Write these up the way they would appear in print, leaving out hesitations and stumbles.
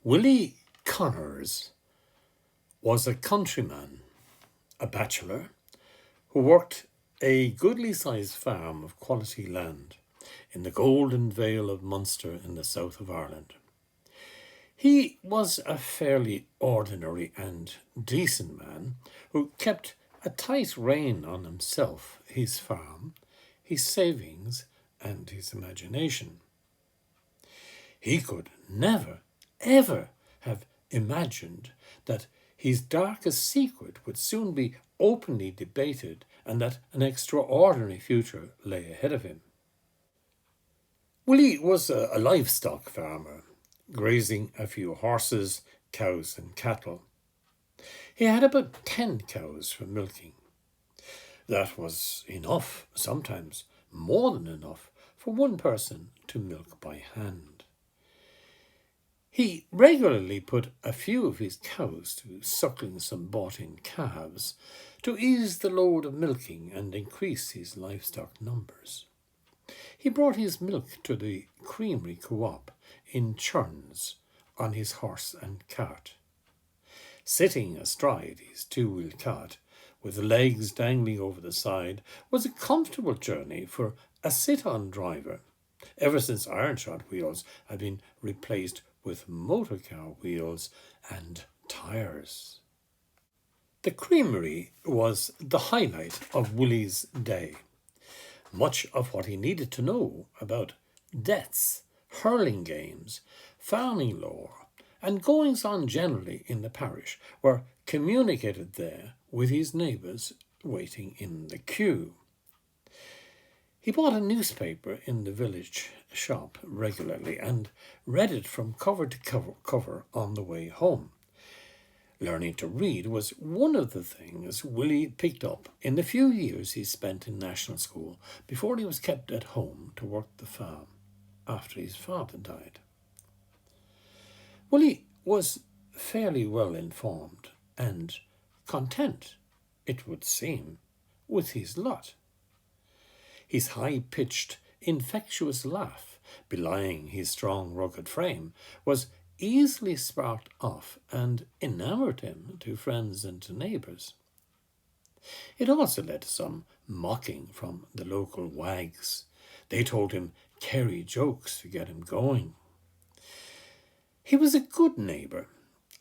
Willy Connors was a countryman, a bachelor, who worked a goodly-sized farm of quality land in the Golden Vale of Munster in the south of Ireland. He was a fairly ordinary and decent man who kept a tight rein on himself, his farm, his savings, and his imagination. He could never, ever have imagined that his darkest secret would soon be openly debated and that an extraordinary future lay ahead of him. Willy was a livestock farmer, grazing a few horses, cows and cattle. He had about 10 cows for milking. That was enough, sometimes more than enough, for one person to milk by hand. He regularly put a few of his cows to suckling some bought-in calves to ease the load of milking and increase his livestock numbers. He brought his milk to the creamery co-op in churns on his horse and cart. Sitting astride his two-wheel cart, with the legs dangling over the side, was a comfortable journey for a sit-on driver, ever since iron-shod wheels had been replaced with motor car wheels and tyres. The creamery was the highlight of Willy's day. Much of what he needed to know about deaths, hurling games, farming lore, and goings-on generally in the parish were communicated there with his neighbours waiting in the queue. He bought a newspaper in the village shop regularly and read it from cover to cover on the way home. Learning to read was one of the things Willy picked up in the few years he spent in national school before he was kept at home to work the farm after his father died. Willy was fairly well informed and content, it would seem, with his lot. His high-pitched, infectious laugh, belying his strong, rugged frame, was easily sparked off and enamoured him to friends and to neighbours. It also led to some mocking from the local wags. They told him Kerry jokes to get him going. He was a good neighbour,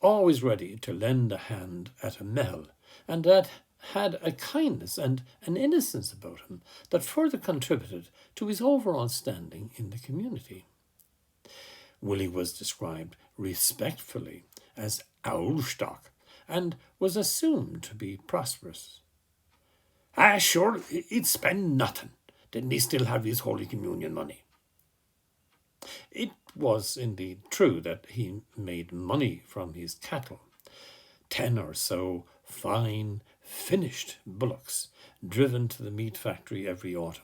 always ready to lend a hand at a mell, and that had a kindness and an innocence about him that further contributed to his overall standing in the community. Willy was described respectfully as Owlstock and was assumed to be prosperous. Sure, he'd spend nothing. Didn't he still have his Holy Communion money? It was indeed true that he made money from his cattle, 10 or so fine, finished bullocks driven to the meat factory every autumn.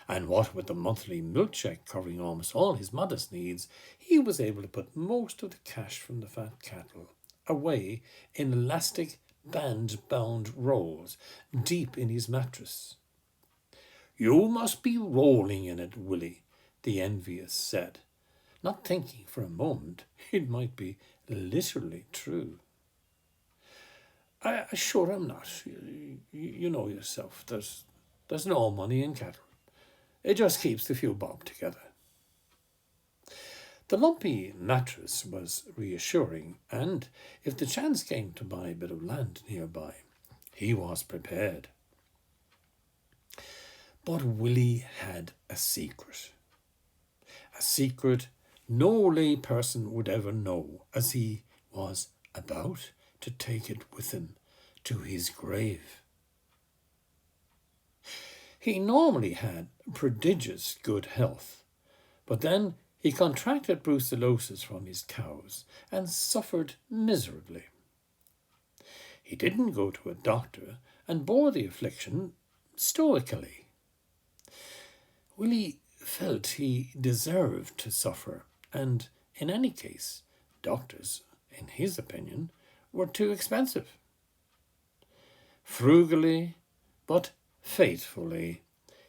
And what with the monthly milk cheque covering almost all his modest needs, he was able to put most of the cash from the fat cattle away in elastic band-bound rolls deep in his mattress. You must be rolling in it, Willy, the envious said, not thinking for a moment it might be literally true. I sure am not. You know yourself. There's no money in cattle. It just keeps the few bob together. The lumpy mattress was reassuring, and if the chance came to buy a bit of land nearby, he was prepared. But Willy had a secret no lay person would ever know, as he was about to take it with him to his grave. He normally had prodigious good health, but then he contracted brucellosis from his cows and suffered miserably. He didn't go to a doctor and bore the affliction stoically. Willy felt he deserved to suffer, and in any case, doctors, in his opinion, were too expensive. Frugally, but faithfully,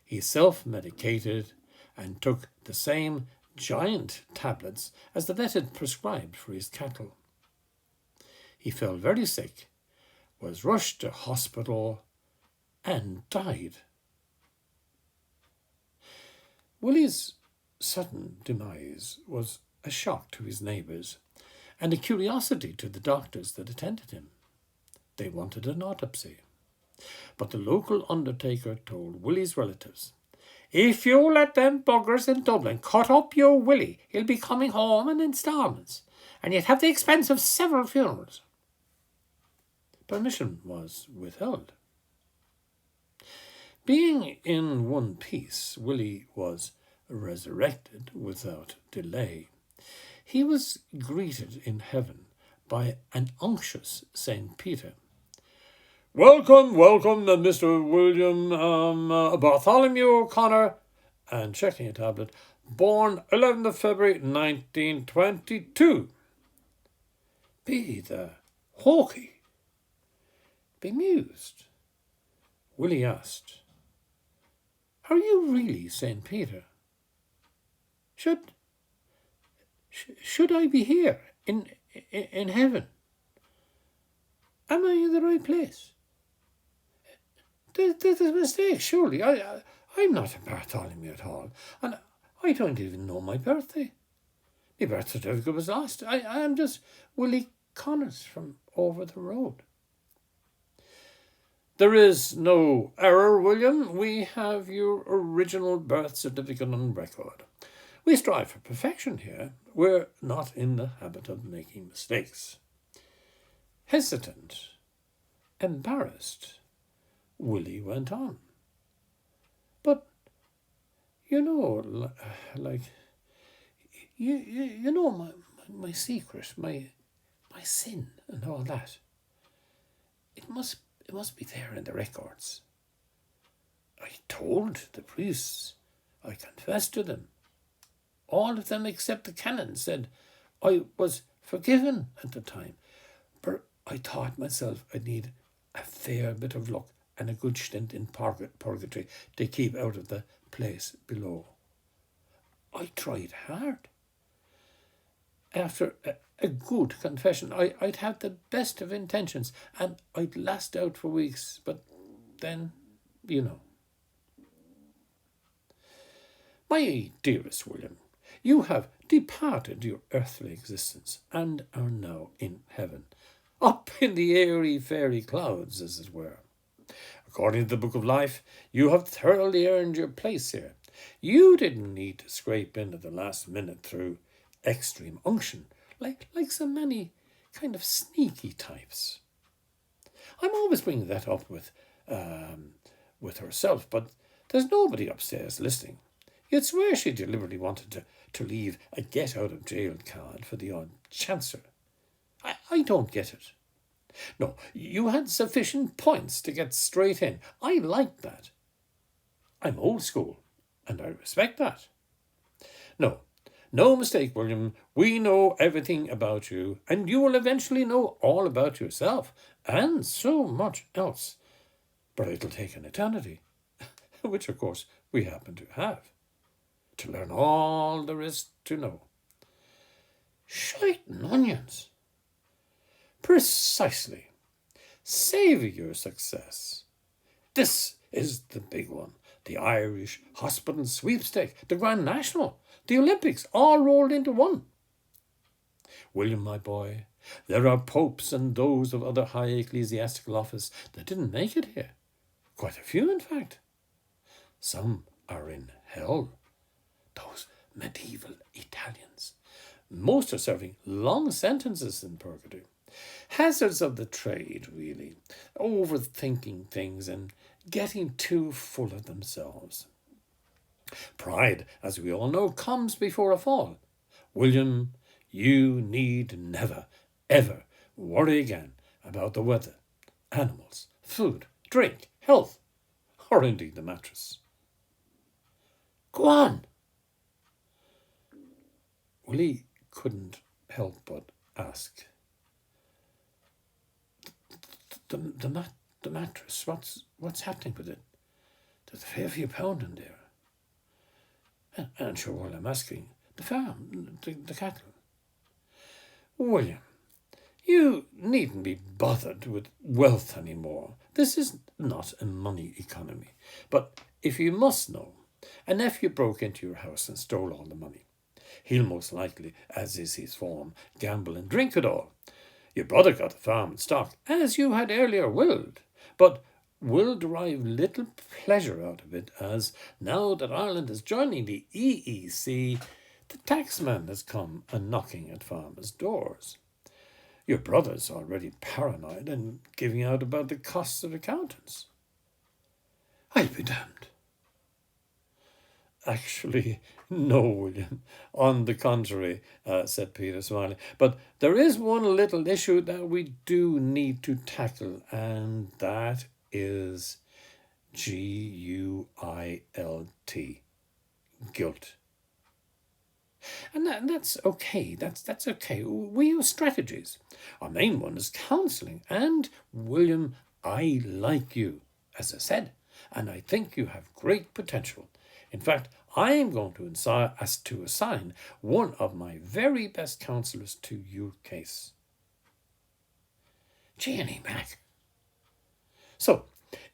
he self-medicated and took the same giant tablets as the vet had prescribed for his cattle. He fell very sick, was rushed to hospital, and died. Willy's sudden demise was a shock to his neighbours and a curiosity to the doctors that attended him. They wanted an autopsy. But the local undertaker told Willy's relatives, "If you let them buggers in Dublin cut up your Willy, he'll be coming home in instalments, and you'd have the expense of several funerals." Permission was withheld. Being in one piece, Willy was resurrected without delay. He was greeted in heaven by an unctuous St. Peter. "Welcome, Mr. William Bartholomew O'Connor," and checking a tablet, "born 11th of February 1922. Be the hawky." Bemused, Willy asked, "Are you really St. Peter? Should I be here in heaven? Am I in the right place? There's a mistake, surely. I'm not a Bartholomew at all, and I don't even know my birthday. My birth certificate was lost. I am just Willy Connors from over the road." "There is no error, William. We have your original birth certificate on record. We strive for perfection here. We're not in the habit of making mistakes." Hesitant, embarrassed, Willy went on. "But, you know, you know my secret, my sin and all that. It must be there in the records. I told the priests. I confessed to them. All of them except the canon said I was forgiven at the time. But I thought myself I'd need a fair bit of luck and a good stint in purgatory to keep out of the place below. I tried hard. After a good confession, I'd have the best of intentions and I'd last out for weeks, but then, you know." "My dearest William, you have departed your earthly existence and are now in heaven, up in the airy fairy clouds, as it were. According to the Book of Life, you have thoroughly earned your place here. You didn't need to scrape in at the last minute through extreme unction, like so many kind of sneaky types. I'm always bringing that up with herself, but there's nobody upstairs listening. You'd swear she deliberately wanted to leave a get-out-of-jail card for the odd chancer. I don't get it. No, you had sufficient points to get straight in. I like that. I'm old school, and I respect that. No mistake, William. We know everything about you, and you will eventually know all about yourself, and so much else. But it'll take an eternity, which, of course, we happen to have, to learn all there is to know." "Shite and onions." "Precisely. Savour your success. This is the big one. The Irish Hospital Sweepstake, the Grand National, the Olympics, all rolled into one. William, my boy, there are popes and those of other high ecclesiastical office that didn't make it here. Quite a few, in fact. Some are in hell. Those medieval Italians. Most are serving long sentences in purgatory. Hazards of the trade, really. Overthinking things and getting too full of themselves. Pride, as we all know, comes before a fall. William, you need never, ever worry again about the weather, animals, food, drink, health, or indeed the mattress." "Go on." Willy couldn't help but ask, The mattress, what's happening with it? There's a fair few pound in there. And sure, while I'm asking, the farm, the cattle. William, you needn't be bothered with wealth any more. This is not a money economy. But if you must know, a nephew broke into your house and stole all the money. He'll most likely, as is his form, gamble and drink it all. Your brother got the farm and stock, as you had earlier willed, but will derive little pleasure out of it, as now that Ireland is joining the EEC, the taxman has come a-knocking at farmers' doors. Your brother's already paranoid and giving out about the costs of accountants. I'll be damned. Actually, no, William. On the contrary, said Peter, smiling. But there is one little issue that we do need to tackle, and that is G-U-I-L-T. Guilt. And that's okay. That's okay. We use strategies. Our main one is counselling. And, William, I like you, as I said, and I think you have great potential. In fact, I am going to assign one of my very best counsellors to your case. Jenny Mac. So,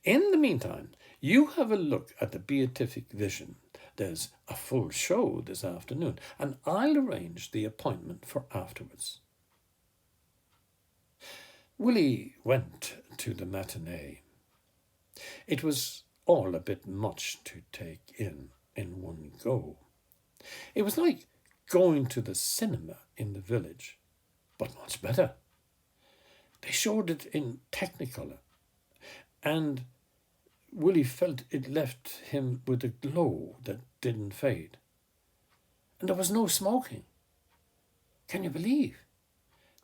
in the meantime, you have a look at the beatific vision. There's a full show this afternoon, and I'll arrange the appointment for afterwards. Willy went to the matinee. It was all a bit much to take in one go. It was like going to the cinema in the village, but much better. They showed it in Technicolor, and Willy felt it left him with a glow that didn't fade. And there was no smoking. Can you believe?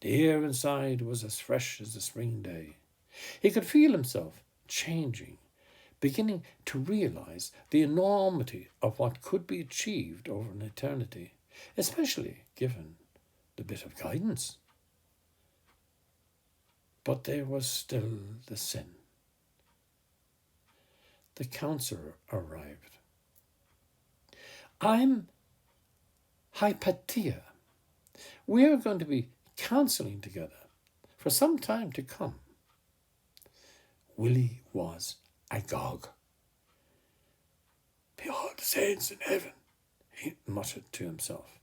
The air inside was as fresh as a spring day. He could feel himself changing, beginning to realise the enormity of what could be achieved over an eternity, especially given the bit of guidance. But there was still the sin. The counsellor arrived. I'm Hypatia. We are going to be counselling together for some time to come. Willy was agog. Be all the saints in heaven, he muttered to himself.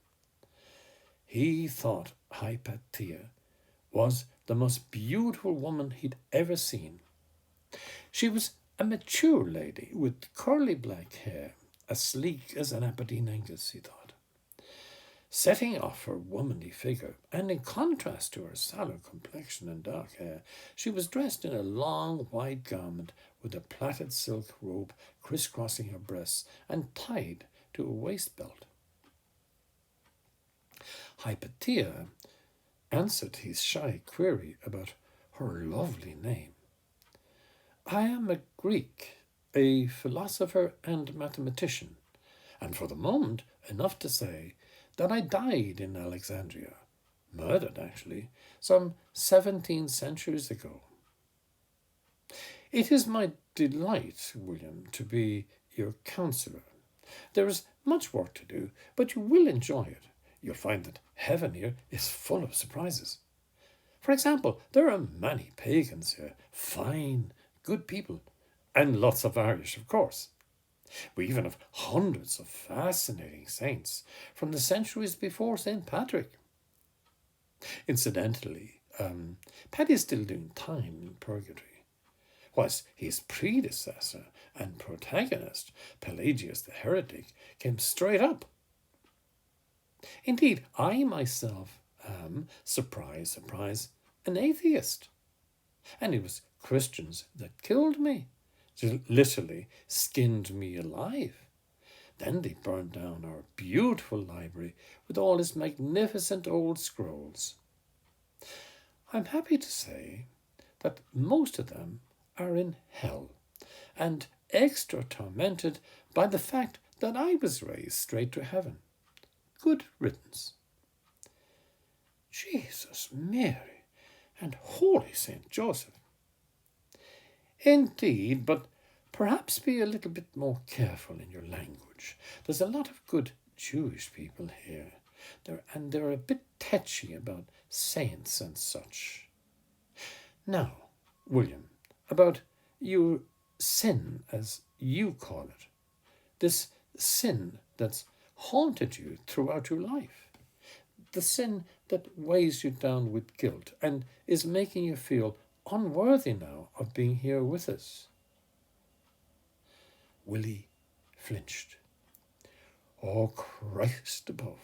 He thought Hypatia was the most beautiful woman he'd ever seen. She was a mature lady with curly black hair, as sleek as an Aberdeen Angus, he thought. Setting off her womanly figure, and in contrast to her sallow complexion and dark hair, she was dressed in a long white garment with a plaited silk robe crisscrossing her breasts and tied to a waist belt. Hypatia answered his shy query about her lovely name. I am a Greek, a philosopher and mathematician, and for the moment enough to say that I died in Alexandria, murdered actually, some 17 centuries ago. It is my delight, William, to be your counsellor. There is much work to do, but you will enjoy it. You'll find that heaven here is full of surprises. For example, there are many pagans here, fine, good people, and lots of Irish, of course. We even have hundreds of fascinating saints from the centuries before St. Patrick. Incidentally, Paddy is still doing time in purgatory, whilst his predecessor and protagonist, Pelagius the heretic, came straight up. Indeed, I myself am, surprise, surprise, an atheist. And it was Christians that killed me, literally skinned me alive. Then they burned down our beautiful library with all its magnificent old scrolls. I'm happy to say that most of them are in hell and extra tormented by the fact that I was raised straight to heaven. Good riddance. Jesus, Mary, and Holy St. Joseph. Indeed, but perhaps be a little bit more careful in your language. There's a lot of good Jewish people here. They're a bit touchy about saints and such. Now, William, about your sin, as you call it. This sin that's haunted you throughout your life. The sin that weighs you down with guilt and is making you feel unworthy now of being here with us. Willy flinched. Oh, Christ above.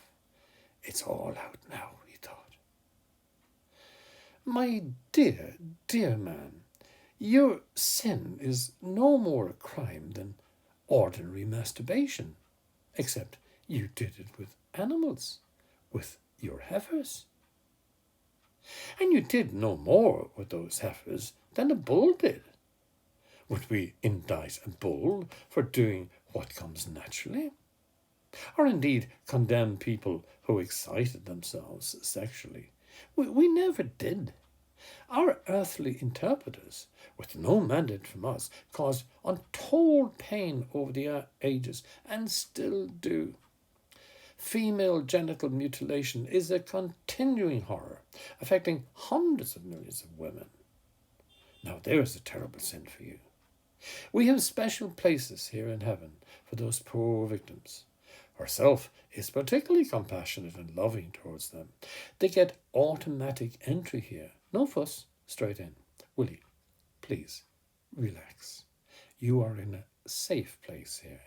It's all out now, he thought. My dear, dear man, your sin is no more a crime than ordinary masturbation, except you did it with animals, with your heifers. And you did no more with those heifers than a bull did. Would we indict a bull for doing what comes naturally? Or indeed condemn people who excited themselves sexually? We never did. Our earthly interpreters, with no mandate from us, caused untold pain over the ages and still do. Female genital mutilation is a continuing horror, affecting hundreds of millions of women. Now there's a terrible sin for you. We have special places here in heaven for those poor victims. Herself is particularly compassionate and loving towards them. They get automatic entry here. No fuss, straight in. Willy, please, relax. You are in a safe place here.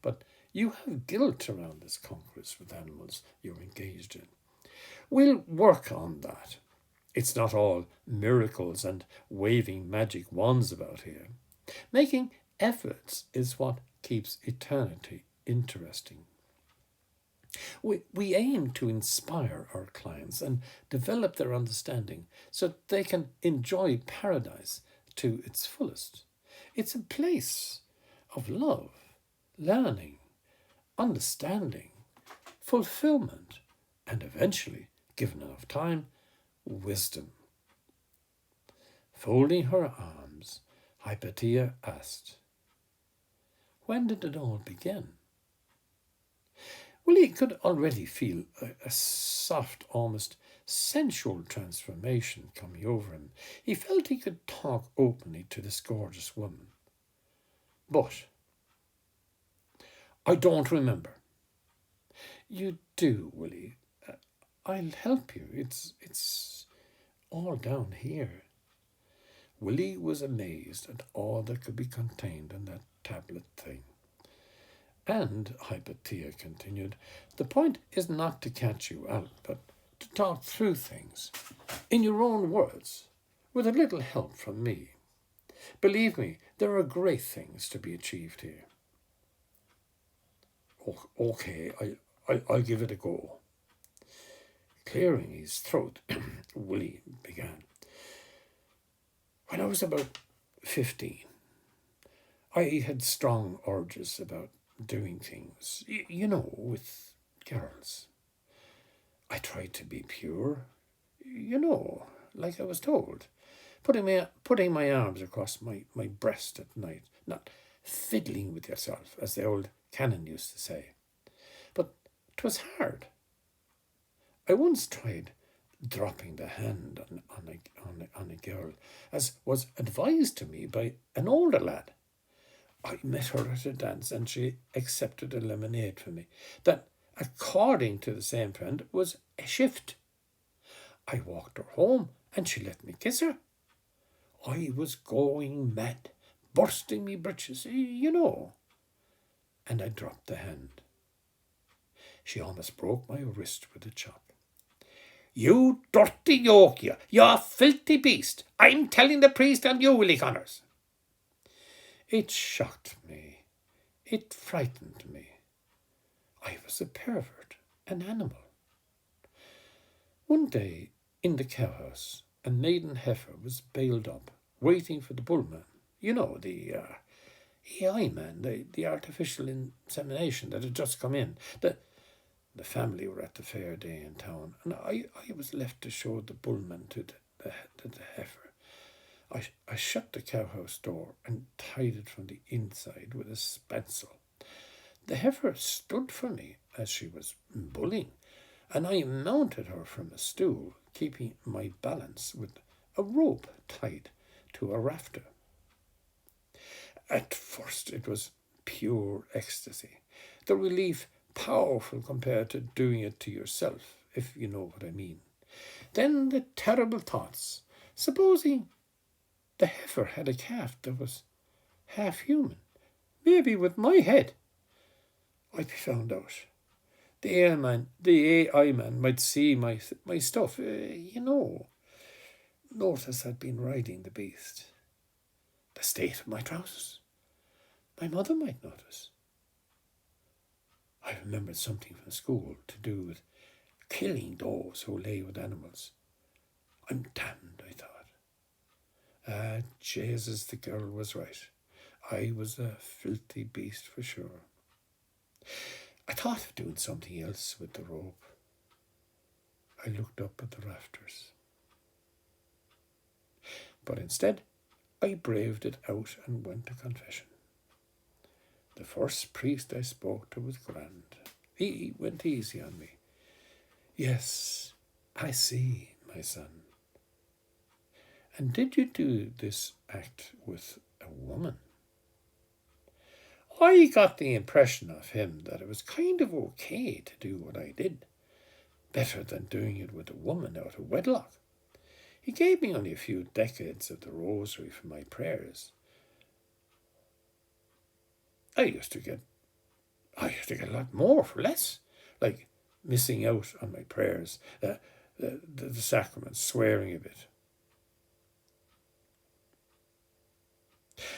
But you have guilt around this conquest with animals you're engaged in. We'll work on that. It's not all miracles and waving magic wands about here. Making efforts is what keeps eternity interesting. We aim to inspire our clients and develop their understanding so they can enjoy paradise to its fullest. It's a place of love, learning, understanding, fulfillment, and eventually, given enough time, wisdom. Folding her arms, Hypatia asked, when did it all begin? Willy could already feel a soft, almost sensual transformation coming over him. He felt he could talk openly to this gorgeous woman. But I don't remember. You do, Willy. I'll help you. It's all down here. Willy was amazed at all that could be contained in that tablet thing. And, Hypatia continued, the point is not to catch you out, but to talk through things, in your own words, with a little help from me. Believe me, there are great things to be achieved here. Okay, I'll give it a go. Clearing his throat, Willy began. When I was about 15, I had strong urges about doing things, with girls. I tried to be pure, like I was told, putting my arms across my breast at night, not fiddling with yourself, as the old canon used to say. But 'twas hard. I once tried dropping the hand on a girl, as was advised to me by an older lad. I met her at a dance and she accepted a lemonade for me. That, according to the same friend, was a shift. I walked her home and she let me kiss her. I was going mad, bursting me britches, And I dropped the hand. She almost broke my wrist with a chop. You dirty yoke, you filthy beast. I'm telling the priest and you, Willy Connors. It shocked me. It frightened me. I was a pervert, an animal. One day, in the cowhouse, a maiden heifer was bailed up, waiting for the bullman. The EI man, the artificial insemination that had just come in. The family were at the fair day in town, and I was left to show the bullman to the heifer. I shut the cowhouse door and tied it from the inside with a spancel. The heifer stood for me as she was bullying, and I mounted her from a stool, keeping my balance with a rope tied to a rafter. At first it was pure ecstasy, the relief powerful compared to doing it to yourself, if you know what I mean. Then the terrible thoughts. Supposing the heifer had a calf that was half human, maybe with my head. I'd be found out. The AI man might see my stuff. Notice I'd been riding the beast. The state of my trousers. My mother might notice. I remembered something from school to do with killing those who lay with animals. I'm damned, I thought. Jesus, the girl was right. I was a filthy beast for sure. I thought of doing something else with the rope. I looked up at the rafters. But instead, I braved it out and went to confession. The first priest I spoke to was grand. He went easy on me. Yes, I see, my son. And did you do this act with a woman? I got the impression of him that it was kind of okay to do what I did. Better than doing it with a woman out of wedlock. He gave me only a few decades of the rosary for my prayers. I used to get a lot more for less, like missing out on my prayers, the sacraments, swearing a bit.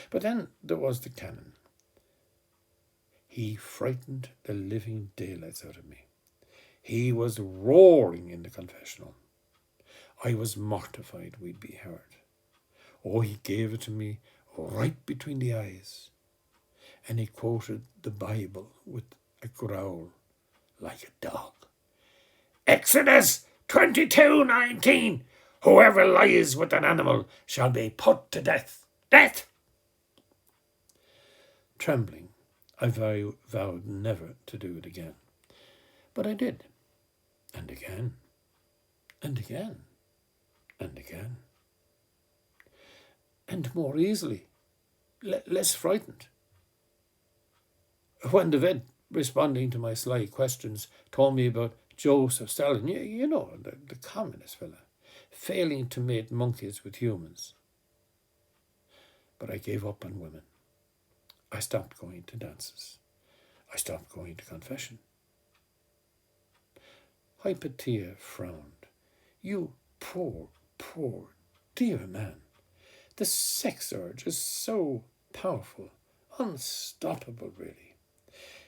But then there was the canon. He frightened the living daylights out of me. He was roaring in the confessional. I was mortified we'd be heard. Oh, he gave it to me right between the eyes. And he quoted the Bible with a growl, like a dog. Exodus 22:19. Whoever lies with an animal shall be put to death. Death! Trembling, I vowed never to do it again. But I did. And again. And again. And again. And more easily. Less frightened. When the vet, responding to my sly questions, told me about Joseph Stalin, you know, the communist fella, failing to mate monkeys with humans. But I gave up on women. I stopped going to dances. I stopped going to confession. Hypatia frowned. You poor, dear man. The sex urge is so powerful, unstoppable really.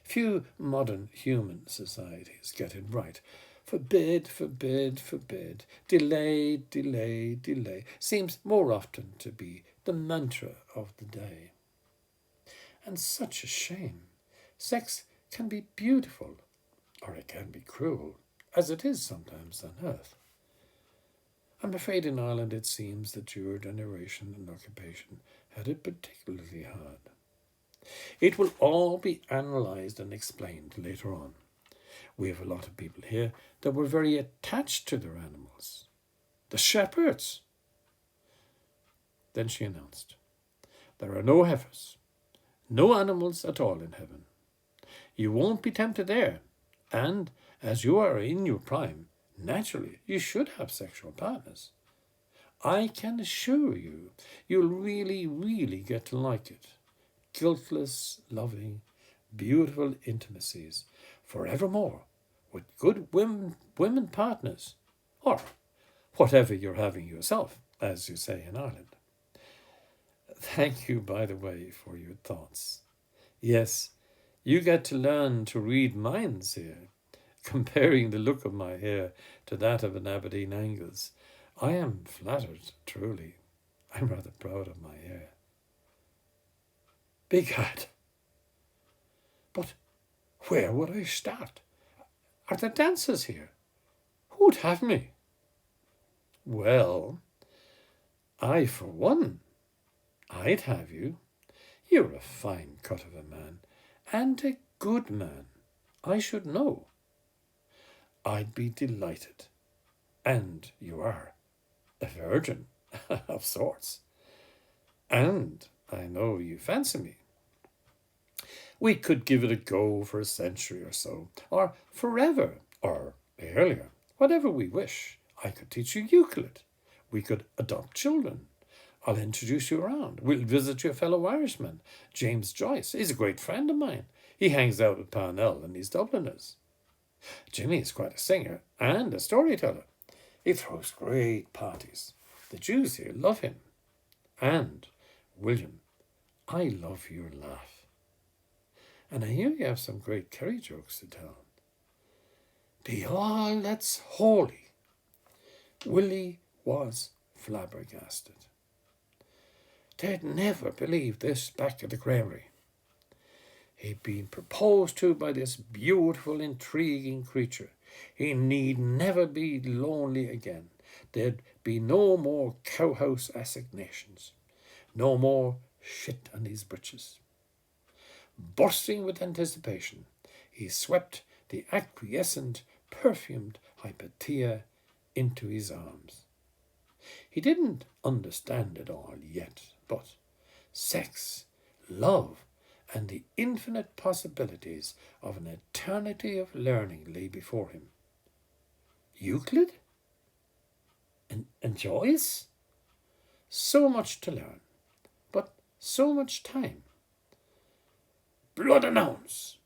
Few modern human societies get it right. Forbid, forbid, forbid. Delay, delay, delay seems more often to be the mantra of the day. And such a shame. Sex can be beautiful, or it can be cruel, as it is sometimes on earth. I'm afraid in Ireland it seems that your generation and occupation had it particularly hard. It will all be analysed and explained later on. We have a lot of people here that were very attached to their animals. The shepherds. Then she announced, there are no heifers, no animals at all in heaven. You won't be tempted there, and as you are in your prime, naturally you should have sexual partners. I can assure you, you'll really, really get to like it. Guiltless, loving, beautiful intimacies forevermore with good women partners, or whatever you're having yourself, as you say in Ireland. Thank you, by the way, for your thoughts. Yes, you get to learn to read minds here, comparing the look of my hair to that of an Aberdeen Angus. I am flattered, truly. I'm rather proud of my hair. Begad. But where would I start? Are there dancers here? Who'd have me? Well, I, for one, I'd have you. You're a fine cut of a man, and a good man. I should know. I'd be delighted. And you are a virgin of sorts. And I know you fancy me. We could give it a go for a century or so, or forever, or earlier, whatever we wish. I could teach you Euclid. We could adopt children. I'll introduce you around. We'll visit your fellow Irishman, James Joyce. He's a great friend of mine. He hangs out with Parnell and these Dubliners. Jimmy is quite a singer and a storyteller. He throws great parties. The Jews here love him. And, William, I love your laugh. And I hear you have some great Kerry jokes to tell. Be all that's holy. Willie was flabbergasted. They'd never believe this back at the Creamery. He'd been proposed to by this beautiful, intriguing creature. He need never be lonely again. There'd be no more cowhouse assignations. No more shit on his britches. Bursting with anticipation, he swept the acquiescent, perfumed Hypatia into his arms. He didn't understand it all yet, but sex, love, and the infinite possibilities of an eternity of learning lay before him. Euclid? And Joyce? So much to learn, but so much time. Blood and ounce,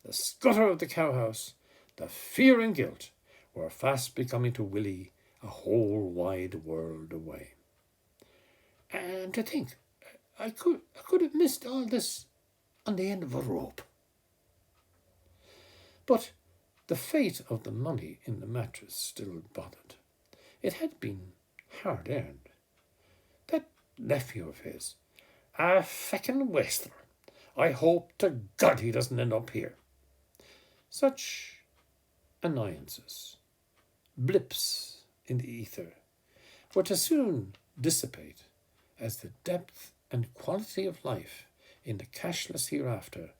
the scutter of the cowhouse, the fear and guilt were fast becoming to Willie a whole wide world away. And to think, I could have missed all this on the end of a rope. But the fate of the money in the mattress still bothered. It had been hard earned. That nephew of his, a feckin' waster. I hope to God he doesn't end up here. Such annoyances, blips in the ether, were to soon dissipate as the depth and quality of life in the cashless hereafter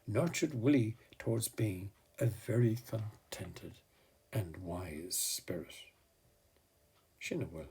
nurtured Willie towards being a very contented and wise spirit. Sin a bhfuil.